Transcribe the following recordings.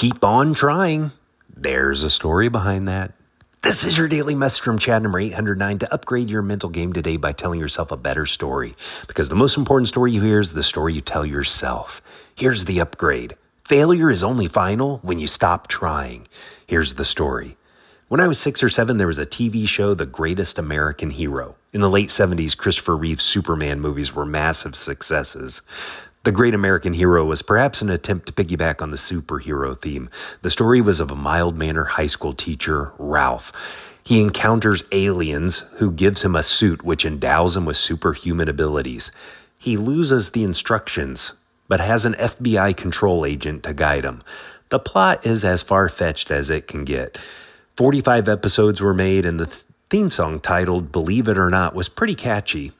keep on trying. There's a story behind that. This is your daily message from Chad number 809 to upgrade your mental game today by telling yourself a better story. Because the most important story you hear is the story you tell yourself. Here's the upgrade. Failure is only final when you stop trying. Here's the story. When I was 6 or 7, there was a TV show, The Greatest American Hero. In the late 70s, Christopher Reeve's Superman movies were massive successes. The Great American Hero was perhaps an attempt to piggyback on the superhero theme. The story was of a mild-mannered high school teacher, Ralph. He encounters aliens who gives him a suit which endows him with superhuman abilities. He loses the instructions, but has an FBI control agent to guide him. The plot is as far-fetched as it can get. 45 episodes were made, and the theme song titled Believe It or Not was pretty catchy.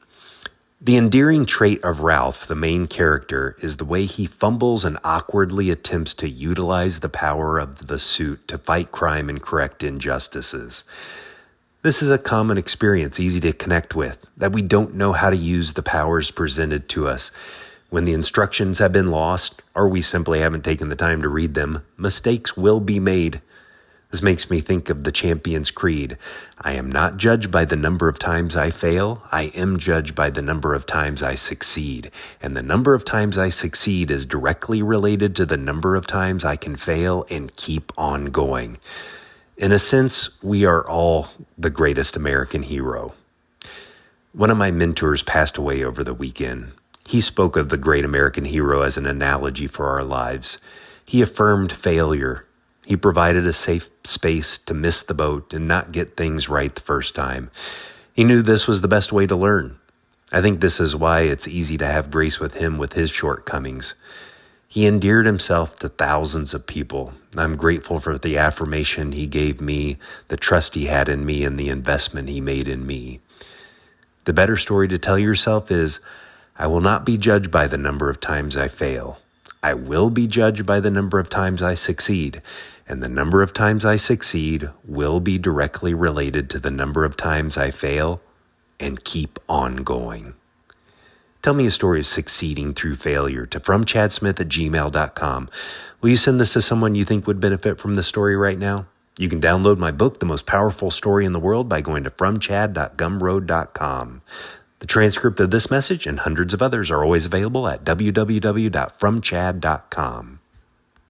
The endearing trait of Ralph, the main character, is the way he fumbles and awkwardly attempts to utilize the power of the suit to fight crime and correct injustices. This is a common experience, easy to connect with, that we don't know how to use the powers presented to us. When the instructions have been lost, or we simply haven't taken the time to read them, mistakes will be made. This makes me think of the Champion's Creed. I am not judged by the number of times I fail. I am judged by the number of times I succeed. And the number of times I succeed is directly related to the number of times I can fail and keep on going. In a sense, we are all the greatest American hero. One of my mentors passed away over the weekend. He spoke of the great American hero as an analogy for our lives. He affirmed failure. He provided a safe space to miss the boat and not get things right the first time. He knew this was the best way to learn. I think this is why it's easy to have grace with him with his shortcomings. He endeared himself to thousands of people. I'm grateful for the affirmation he gave me, the trust he had in me, and the investment he made in me. The better story to tell yourself is, I will not be judged by the number of times I fail. I will be judged by the number of times I succeed, and the number of times I succeed will be directly related to the number of times I fail and keep on going. Tell me a story of succeeding through failure to fromchadsmith@gmail.com. Will you send this to someone you think would benefit from the story right now? You can download my book, The Most Powerful Story in the World, by going to fromchad.gumroad.com. The transcript of this message and hundreds of others are always available at www.fromchad.com.